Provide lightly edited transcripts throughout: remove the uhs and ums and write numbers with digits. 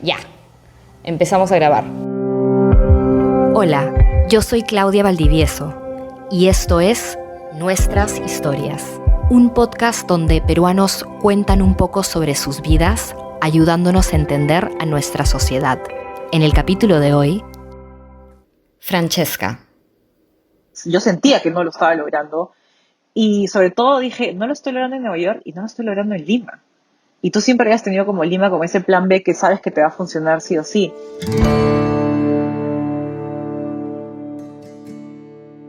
Ya, empezamos a grabar. Hola, yo soy Claudia Valdivieso y esto es Nuestras Historias, un podcast donde peruanos cuentan un poco sobre sus vidas, ayudándonos a entender a nuestra sociedad. En el capítulo de hoy, Francesca. Yo sentía que no lo estaba logrando y sobre todo dije, no lo estoy logrando en Nueva York y no lo estoy logrando en Lima. Y tú siempre habías tenido como Lima, como ese plan B que sabes que te va a funcionar sí o sí.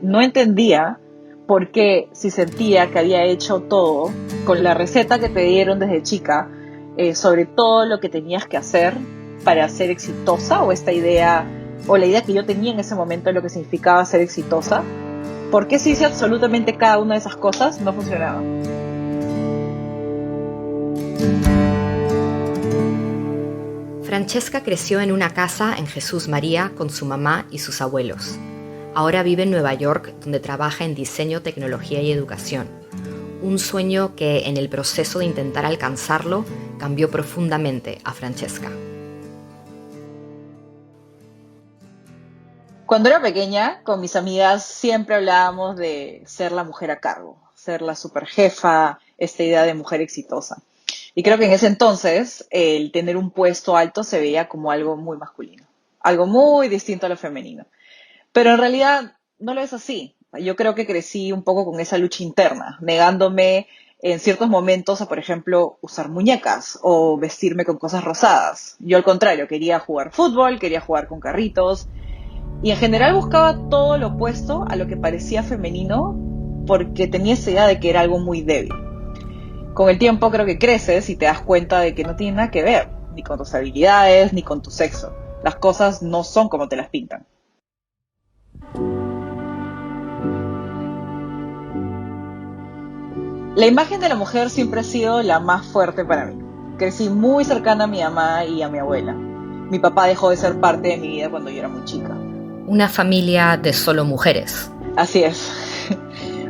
No entendía por qué, si sentía que había hecho todo con la receta que te dieron desde chica, sobre todo lo que tenías que hacer para ser exitosa, o esta idea, o la idea que yo tenía en ese momento de lo que significaba ser exitosa, ¿por qué si hice absolutamente cada una de esas cosas no funcionaba? Francesca creció en una casa en Jesús María con su mamá y sus abuelos. Ahora vive en Nueva York, donde trabaja en diseño, tecnología y educación. Un sueño que, en el proceso de intentar alcanzarlo, cambió profundamente a Francesca. Cuando era pequeña, con mis amigas siempre hablábamos de ser la mujer a cargo, ser la superjefa, esta idea de mujer exitosa. Y creo que en ese entonces el tener un puesto alto se veía como algo muy masculino, algo muy distinto a lo femenino. Pero en realidad no lo es así. Yo creo que crecí un poco con esa lucha interna, negándome en ciertos momentos a, por ejemplo, usar muñecas o vestirme con cosas rosadas. Yo al contrario, quería jugar fútbol, quería jugar con carritos y en general buscaba todo lo opuesto a lo que parecía femenino porque tenía esa idea de que era algo muy débil. Con el tiempo creo que creces y te das cuenta de que no tiene nada que ver, ni con tus habilidades, ni con tu sexo. Las cosas no son como te las pintan. La imagen de la mujer siempre ha sido la más fuerte para mí. Crecí muy cercana a mi mamá y a mi abuela. Mi papá dejó de ser parte de mi vida cuando yo era muy chica. Una familia de solo mujeres. Así es.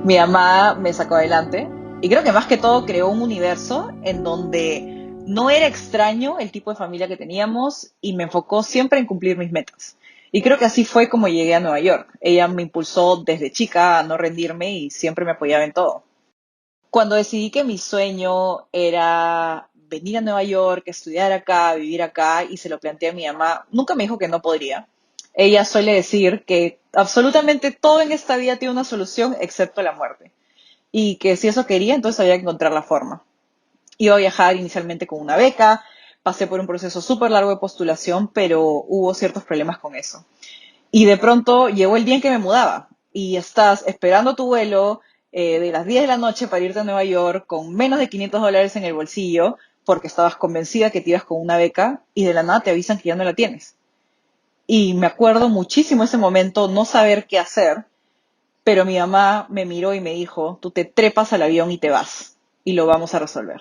Mi mamá me sacó adelante y creo que más que todo creó un universo en donde no era extraño el tipo de familia que teníamos y me enfocó siempre en cumplir mis metas. Y creo que así fue como llegué a Nueva York. Ella me impulsó desde chica a no rendirme y siempre me apoyaba en todo. Cuando decidí que mi sueño era venir a Nueva York, estudiar acá, vivir acá, y se lo planteé a mi mamá, nunca me dijo que no podría. Ella suele decir que absolutamente todo en esta vida tiene una solución excepto la muerte. Y que si eso quería, entonces había que encontrar la forma. Iba a viajar inicialmente con una beca, pasé por un proceso súper largo de postulación, pero hubo ciertos problemas con eso. Y de pronto llegó el día en que me mudaba y estás esperando tu vuelo de las 10 de la noche para irte a Nueva York con menos de $500 en el bolsillo porque estabas convencida que te ibas con una beca y de la nada te avisan que ya no la tienes. Y me acuerdo muchísimo ese momento, no saber qué hacer, pero mi mamá me miró y me dijo, tú te trepas al avión y te vas y lo vamos a resolver.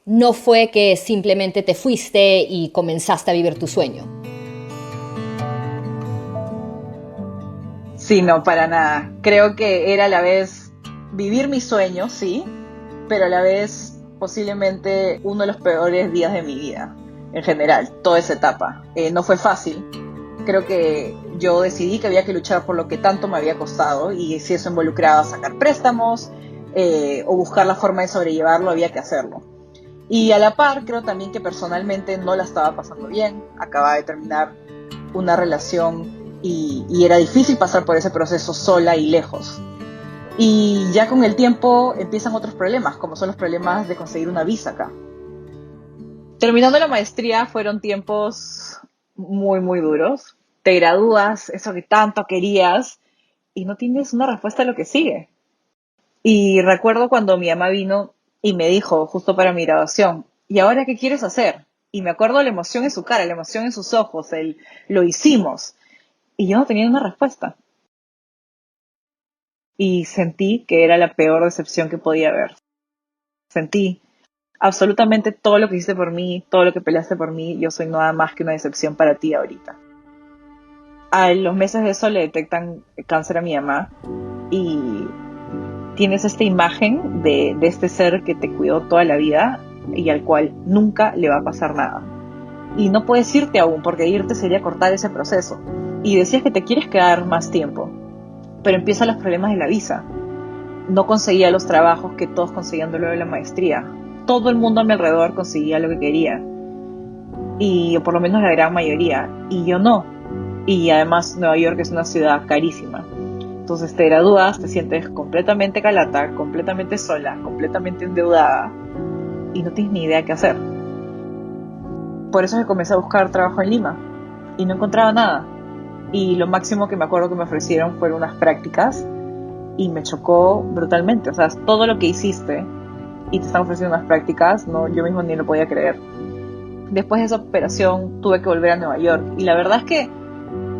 No fue que simplemente te fuiste y comenzaste a vivir tu sueño. Sí, no, para nada. Creo que era a la vez vivir mi sueño, sí, pero a la vez posiblemente uno de los peores días de mi vida, en general, toda esa etapa. No fue fácil. Creo que yo decidí que había que luchar por lo que tanto me había costado y si eso involucraba sacar préstamos o buscar la forma de sobrellevarlo, había que hacerlo. Y a la par, creo también que personalmente no la estaba pasando bien. Acababa de terminar una relación y era difícil pasar por ese proceso sola y lejos. Y ya con el tiempo empiezan otros problemas, como son los problemas de conseguir una visa acá. Terminando la maestría fueron tiempos muy, muy duros. Te gradúas, eso que tanto querías, y no tienes una respuesta a lo que sigue. Y recuerdo cuando mi mamá vino y me dijo, justo para mi graduación, ¿y ahora qué quieres hacer? Y me acuerdo la emoción en su cara, la emoción en sus ojos, el lo hicimos. Y yo no tenía una respuesta. Y sentí que era la peor decepción que podía haber. Sentí absolutamente todo lo que hiciste por mí, todo lo que peleaste por mí, yo soy nada más que una decepción para ti ahorita. A los meses de eso le detectan cáncer a mi mamá y tienes esta imagen de este ser que te cuidó toda la vida y al cual nunca le va a pasar nada. y no puedes irte aún, porque irte sería cortar ese proceso. Y decías que te quieres quedar más tiempo, pero empiezan los problemas de la visa. No conseguía los trabajos que todos conseguían luego de la maestría. Todo el mundo a mi alrededor conseguía lo que quería, y o por lo menos la gran mayoría, y yo no. Y además Nueva York es una ciudad carísima. Entonces te gradúas, te sientes completamente calata, completamente sola, completamente endeudada, y no tienes ni idea qué hacer. Por eso que comencé a buscar trabajo en Lima y no encontraba nada. Y lo máximo que me acuerdo que me ofrecieron fueron unas prácticas, y me chocó brutalmente. O sea, todo lo que hiciste y te están ofreciendo unas prácticas, no, yo mismo ni lo podía creer. Después de esa operación tuve que volver a Nueva York, y la verdad es que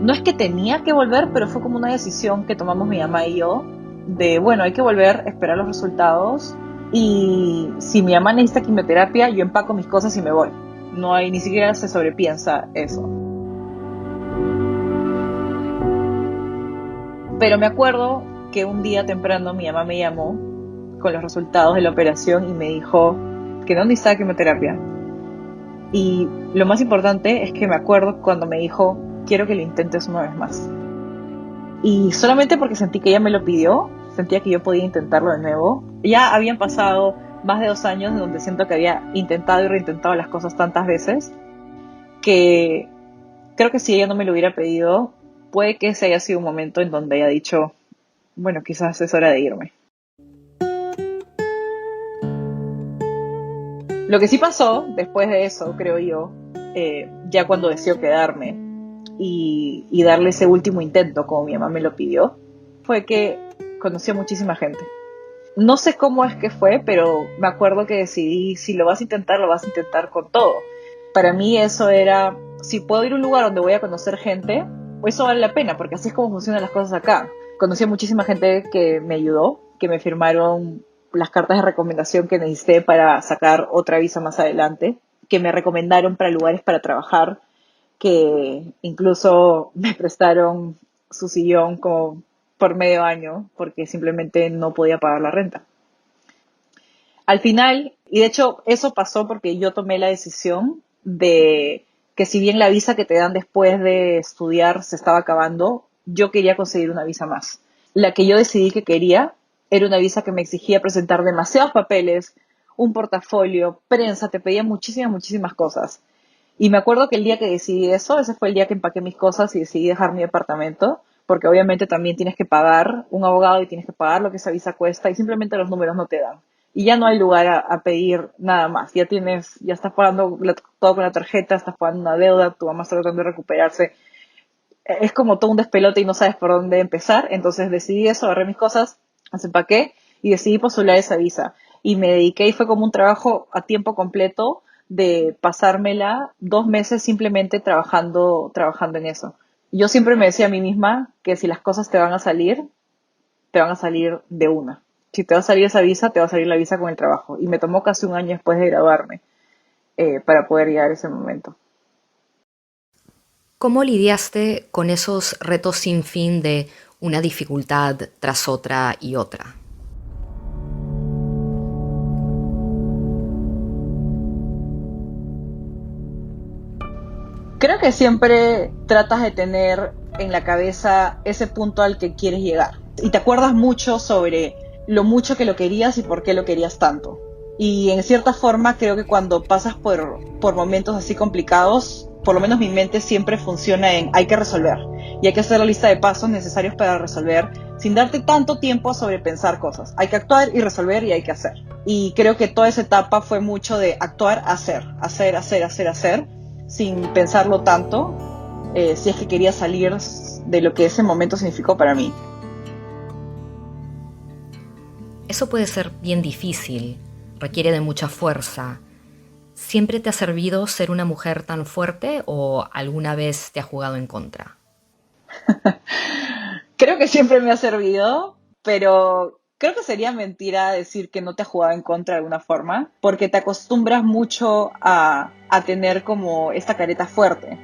no es que tenía que volver, pero fue como una decisión que tomamos mi mamá y yo, de bueno, hay que volver, esperar los resultados, y si mi mamá necesita quimioterapia, yo empaco mis cosas y me voy. No hay, ni siquiera se sobrepiensa eso. Pero me acuerdo que un día temprano mi mamá me llamó con los resultados de la operación y me dijo que no necesitaba quimioterapia. Y lo más importante es que me acuerdo cuando me dijo, quiero que lo intentes una vez más. Y solamente porque sentí que ella me lo pidió, sentía que yo podía intentarlo de nuevo. Ya habían pasado más de 2 años en donde siento que había intentado y reintentado las cosas tantas veces, que creo que si ella no me lo hubiera pedido, puede que ese haya sido un momento en donde haya dicho, bueno, quizás es hora de irme. Lo que sí pasó después de eso, creo yo, ya cuando decidió quedarme y darle ese último intento como mi mamá me lo pidió, fue que conocí a muchísima gente. No sé cómo es que fue, pero me acuerdo que decidí, si lo vas a intentar, lo vas a intentar con todo. Para mí eso era, si puedo ir a un lugar donde voy a conocer gente, eso vale la pena, porque así es como funcionan las cosas acá. Conocí a muchísima gente que me ayudó, que me firmaron las cartas de recomendación que necesité para sacar otra visa más adelante, que me recomendaron para lugares para trabajar, que incluso me prestaron su sillón como por medio año porque simplemente no podía pagar la renta. Al final, y de hecho eso pasó porque yo tomé la decisión de que si bien la visa que te dan después de estudiar se estaba acabando, yo quería conseguir una visa más. La que yo decidí que quería era una visa que me exigía presentar demasiados papeles, un portafolio, prensa, te pedía muchísimas cosas. Y me acuerdo que el día que decidí eso, ese fue el día que empaqué mis cosas y decidí dejar mi departamento, porque obviamente también tienes que pagar un abogado y tienes que pagar lo que esa visa cuesta, y simplemente los números no te dan. Y ya no hay lugar a pedir nada más. Ya estás pagando todo con la tarjeta, estás pagando una deuda, tu mamá está tratando de recuperarse. Es como todo un despelote y no sabes por dónde empezar. Entonces decidí eso, agarré mis cosas, las empaqué y decidí postular esa visa. Y me dediqué, y fue como un trabajo a tiempo completo de pasármela 2 meses simplemente trabajando en eso. Yo siempre me decía a mí misma que si las cosas te van a salir de una. Si te va a salir esa visa, te va a salir la visa con el trabajo. Y me tomó casi 1 año después de graduarme para poder llegar a ese momento. ¿Cómo lidiaste con esos retos sin fin de una dificultad tras otra y otra? Creo que siempre tratas de tener en la cabeza ese punto al que quieres llegar. Y te acuerdas mucho sobre lo mucho que lo querías y por qué lo querías tanto. Y en cierta forma creo que cuando pasas por momentos así complicados, por lo menos mi mente siempre funciona en hay que resolver. Y hay que hacer la lista de pasos necesarios para resolver sin darte tanto tiempo a sobrepensar cosas. Hay que actuar y resolver y hay que hacer. Y creo que toda esa etapa fue mucho de actuar, hacer, sin pensarlo tanto, si es que quería salir de lo que ese momento significó para mí. Eso puede ser bien difícil, requiere de mucha fuerza. ¿Siempre te ha servido ser una mujer tan fuerte o alguna vez te ha jugado en contra? Creo que siempre me ha servido, pero creo que sería mentira decir que no te ha jugado en contra de alguna forma, porque te acostumbras mucho a tener como esta careta fuerte.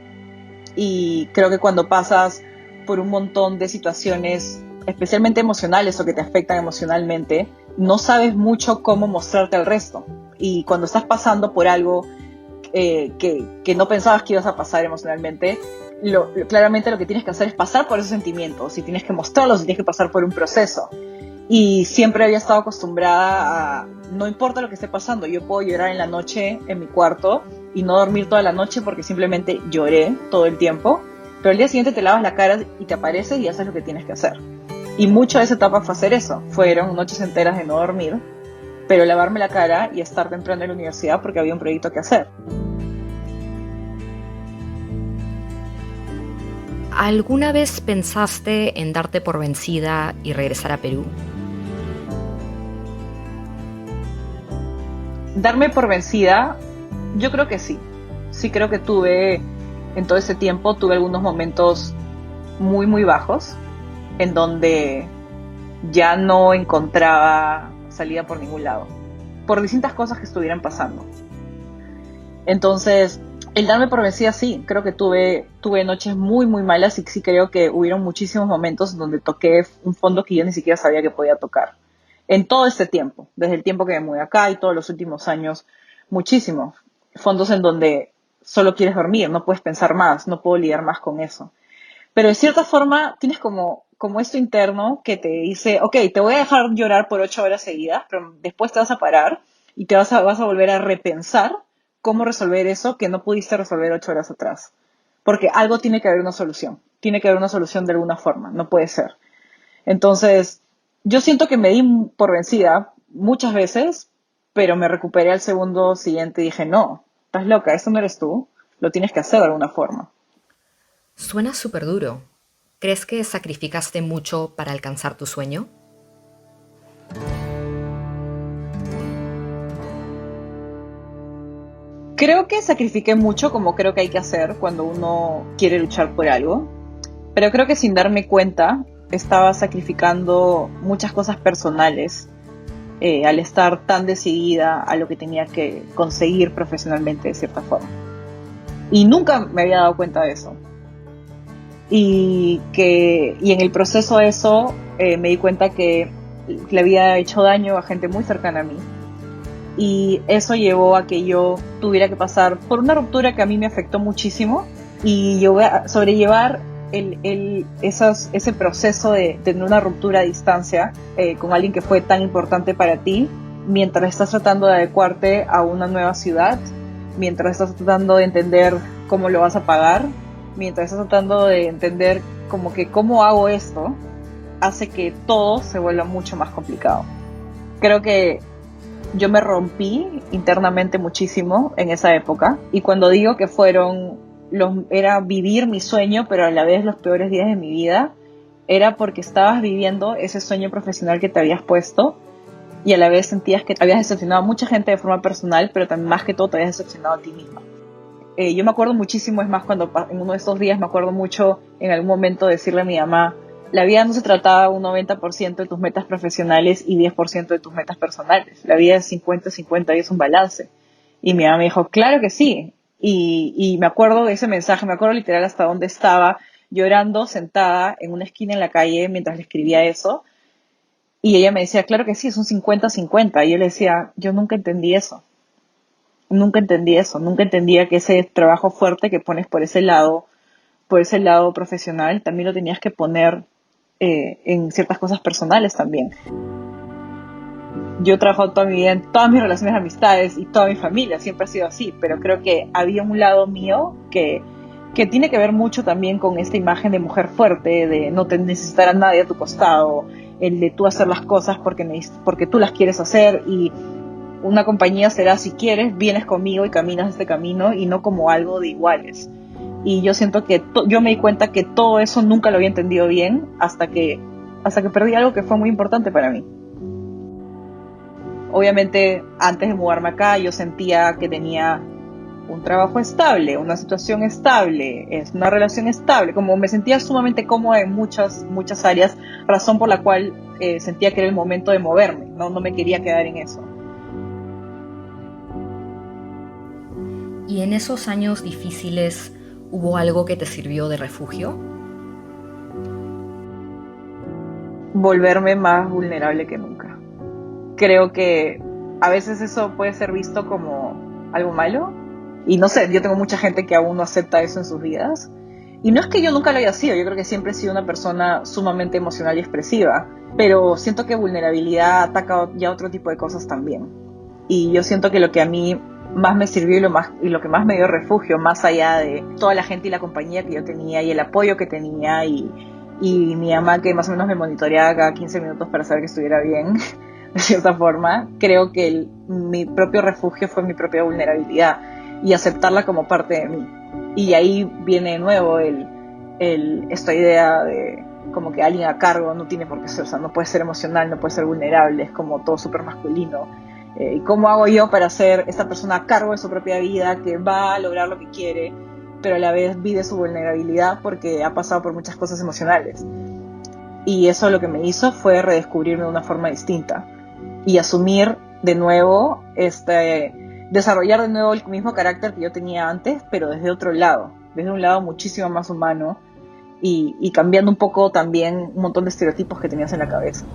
Y creo que cuando pasas por un montón de situaciones, especialmente emocionales o que te afectan emocionalmente, no sabes mucho cómo mostrarte al resto. Y cuando estás pasando por algo que no pensabas que ibas a pasar emocionalmente, claramente lo que tienes que hacer es pasar por esos sentimientos y tienes que mostrarlos y tienes que pasar por un proceso. Y siempre había estado acostumbrada a, no importa lo que esté pasando, yo puedo llorar en la noche en mi cuarto y no dormir toda la noche porque simplemente lloré todo el tiempo, pero al día siguiente te lavas la cara y te apareces y haces lo que tienes que hacer. Y mucho de esa etapa fue hacer eso, fueron noches enteras de no dormir, pero lavarme la cara y estar temprano en la universidad porque había un proyecto que hacer. ¿Alguna vez pensaste en darte por vencida y regresar a Perú? Darme por vencida, yo creo que sí. Sí creo que en todo ese tiempo, tuve algunos momentos muy, muy bajos, en donde ya no encontraba salida por ningún lado, por distintas cosas que estuvieran pasando. Entonces, el darme por vencida sí, creo que tuve noches muy, muy malas y sí creo que hubieron muchísimos momentos donde toqué un fondo que yo ni siquiera sabía que podía tocar. En todo este tiempo, desde el tiempo que me mudé acá y todos los últimos años, muchísimos fondos en donde solo quieres dormir, no puedes pensar más, no puedo lidiar más con eso. Pero de cierta forma tienes como esto interno que te dice, ok, te voy a dejar llorar por 8 horas seguidas, pero después te vas a parar y vas a volver a repensar cómo resolver eso que no pudiste resolver 8 horas atrás. Porque algo tiene que haber una solución. Tiene que haber una solución de alguna forma. No puede ser. Entonces, yo siento que me di por vencida muchas veces, pero me recuperé al segundo siguiente y dije, no, estás loca, eso no eres tú. Lo tienes que hacer de alguna forma. Suena súper duro. ¿Crees que sacrificaste mucho para alcanzar tu sueño? Creo que sacrifiqué mucho, como creo que hay que hacer cuando uno quiere luchar por algo, pero creo que sin darme cuenta estaba sacrificando muchas cosas personales al estar tan decidida a lo que tenía que conseguir profesionalmente de cierta forma. Y nunca me había dado cuenta de eso. Y en el proceso de eso me di cuenta que le había hecho daño a gente muy cercana a mí. Y eso llevó a que yo tuviera que pasar por una ruptura que a mí me afectó muchísimo y yo voy a sobrellevar ese proceso de tener una ruptura a distancia con alguien que fue tan importante para ti mientras estás tratando de adecuarte a una nueva ciudad, mientras estás tratando de entender cómo lo vas a pagar, mientras estás tratando de entender como que cómo hago esto, hace que todo se vuelva mucho más complicado. Creo que yo me rompí internamente muchísimo en esa época y cuando digo que era vivir mi sueño pero a la vez los peores días de mi vida, era porque estabas viviendo ese sueño profesional que te habías puesto y a la vez sentías que habías decepcionado a mucha gente de forma personal, pero también más que todo te habías decepcionado a ti misma. Yo me acuerdo muchísimo, es más, cuando en uno de estos días me acuerdo mucho en algún momento decirle a mi mamá, la vida no se trataba un 90% de tus metas profesionales y 10% de tus metas personales. La vida es 50-50 y es un balance. Y mi mamá me dijo, claro que sí. Y me acuerdo de ese mensaje, me acuerdo literal hasta dónde estaba, llorando, sentada en una esquina en la calle mientras le escribía eso. Y ella me decía, claro que sí, es un 50-50. Y yo le decía, yo nunca entendí eso. Nunca entendí eso. Nunca entendía que ese trabajo fuerte que pones por ese lado profesional, también lo tenías que poner en ciertas cosas personales también. Yo he trabajado toda mi vida en todas mis relaciones de amistades y toda mi familia, siempre ha sido así, pero creo que había un lado mío que tiene que ver mucho también con esta imagen de mujer fuerte, de no necesitar a nadie a tu costado, el de tú hacer las cosas porque tú las quieres hacer y una compañía será si quieres, vienes conmigo y caminas este camino y no como algo de iguales. Y yo siento que yo me di cuenta que todo eso nunca lo había entendido bien hasta que perdí algo que fue muy importante para mí. Obviamente, antes de mudarme acá, yo sentía que tenía un trabajo estable, una situación estable, una relación estable, como me sentía sumamente cómoda en muchas áreas, razón por la cual sentía que era el momento de moverme, no me quería quedar en eso. ¿Y en esos años difíciles hubo algo que te sirvió de refugio? Volverme más vulnerable que nunca. Creo que a veces eso puede ser visto como algo malo, Y no sé, yo tengo mucha gente que aún no acepta eso en sus vidas. Y no es que yo nunca lo haya sido, yo creo que siempre he sido una persona sumamente emocional y expresiva, pero siento que vulnerabilidad ataca ya otro tipo de cosas también. Y yo siento que lo que a mí más me sirvió y lo que más me dio refugio, más allá de toda la gente y la compañía que yo tenía y el apoyo que tenía y mi mamá que más o menos me monitoreaba cada 15 minutos para saber que estuviera bien, de cierta forma, creo que mi propio refugio fue mi propia vulnerabilidad y aceptarla como parte de mí. Y ahí viene de nuevo esta idea de como que alguien a cargo no tiene por qué ser, o sea, no puede ser emocional, no puede ser vulnerable, es como todo súper masculino. ¿Y cómo hago yo para ser esta persona a cargo de su propia vida, que va a lograr lo que quiere, pero a la vez vive su vulnerabilidad porque ha pasado por muchas cosas emocionales? Y eso lo que me hizo fue redescubrirme de una forma distinta y asumir de nuevo, desarrollar de nuevo el mismo carácter que yo tenía antes, pero desde otro lado, desde un lado muchísimo más humano y cambiando un poco también un montón de estereotipos que tenías en la cabeza.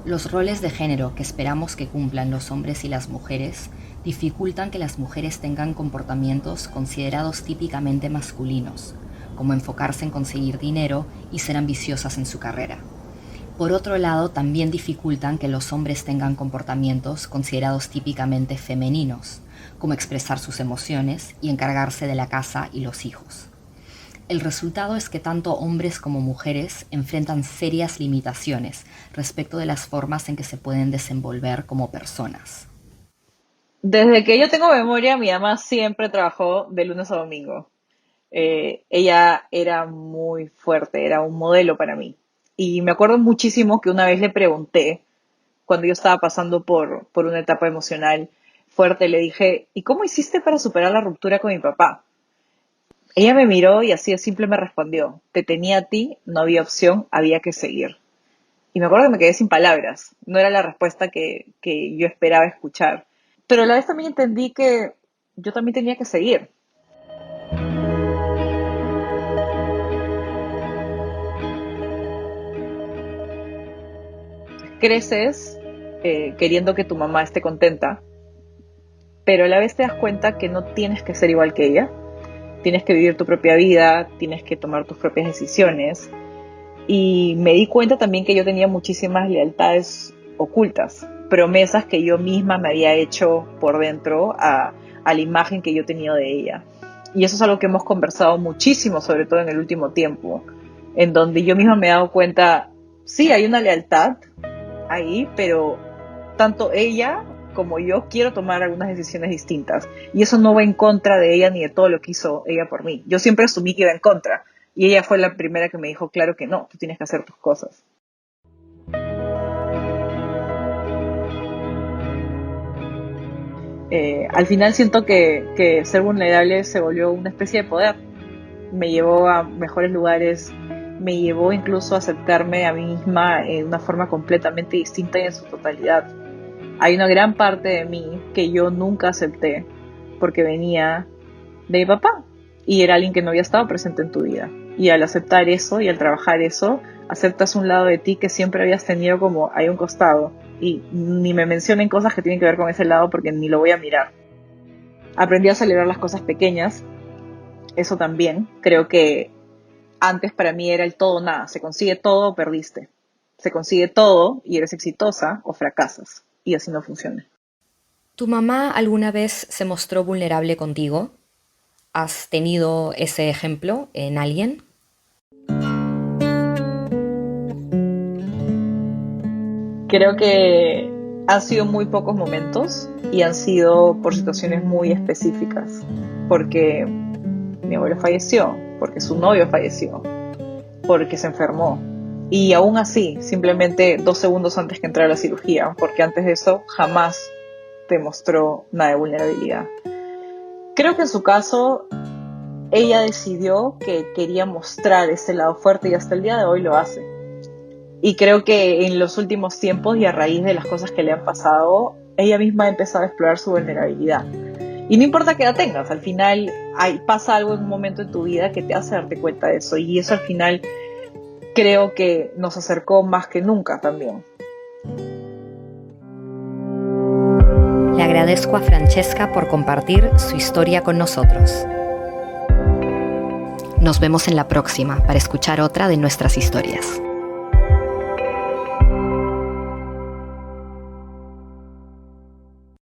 Los roles de género que esperamos que cumplan los hombres y las mujeres dificultan que las mujeres tengan comportamientos considerados típicamente masculinos, como enfocarse en conseguir dinero y ser ambiciosas en su carrera. Por otro lado, también dificultan que los hombres tengan comportamientos considerados típicamente femeninos, como expresar sus emociones y encargarse de la casa y los hijos. El resultado es que tanto hombres como mujeres enfrentan serias limitaciones respecto de las formas en que se pueden desenvolver como personas. Desde que yo tengo memoria, mi mamá siempre trabajó de lunes a domingo. Ella era muy fuerte, era un modelo para mí. Y me acuerdo muchísimo que una vez le pregunté, cuando yo estaba pasando por una etapa emocional fuerte, le dije, ¿y cómo hiciste para superar la ruptura con mi papá? Ella me miró y así de simple me respondió, te tenía a ti, no había opción, había que seguir. Y me acuerdo que me quedé sin palabras, no era la respuesta que yo esperaba escuchar. Pero a la vez también entendí que yo también tenía que seguir. Creces queriendo que tu mamá esté contenta, pero a la vez te das cuenta que no tienes que ser igual que ella. Tienes que vivir tu propia vida, tienes que tomar tus propias decisiones. Y me di cuenta también que yo tenía muchísimas lealtades ocultas, promesas que yo misma me había hecho por dentro a la imagen que yo tenía de ella. Y eso es algo que hemos conversado muchísimo, sobre todo en el último tiempo, en donde yo misma me he dado cuenta, sí, hay una lealtad ahí, pero tanto ella como yo quiero tomar algunas decisiones distintas. Y eso no va en contra de ella ni de todo lo que hizo ella por mí. Yo siempre asumí que iba en contra. Y ella fue la primera que me dijo, claro que no, tú tienes que hacer tus cosas. Al final siento que ser vulnerable se volvió una especie de poder. Me llevó a mejores lugares, me llevó incluso a aceptarme a mí misma en una forma completamente distinta y en su totalidad. Hay una gran parte de mí que yo nunca acepté porque venía de mi papá y era alguien que no había estado presente en tu vida. Y al aceptar eso y al trabajar eso, aceptas un lado de ti que siempre habías tenido como ahí a un costado. Y ni me mencionen cosas que tienen que ver con ese lado porque ni lo voy a mirar. Aprendí a celebrar las cosas pequeñas. Eso también. Creo que antes para mí era el todo o nada. Se consigue todo o perdiste. Se consigue todo y eres exitosa o fracasas. Y así no funciona. ¿Tu mamá alguna vez se mostró vulnerable contigo? ¿Has tenido ese ejemplo en alguien? Creo que han sido muy pocos momentos y han sido por situaciones muy específicas. Porque mi abuelo falleció, porque su novio falleció, porque se enfermó. Y aún así, simplemente 2 segundos antes que entrara a la cirugía, porque antes de eso jamás demostró nada de vulnerabilidad. Creo que en su caso, ella decidió que quería mostrar ese lado fuerte y hasta el día de hoy lo hace. Y creo que en los últimos tiempos y a raíz de las cosas que le han pasado, ella misma ha empezado a explorar su vulnerabilidad. Y no importa qué edad tengas, al final pasa algo en un momento en tu vida que te hace darte cuenta de eso. Y eso al final creo que nos acercó más que nunca también. Le agradezco a Francesca por compartir su historia con nosotros. Nos vemos en la próxima para escuchar otra de nuestras historias.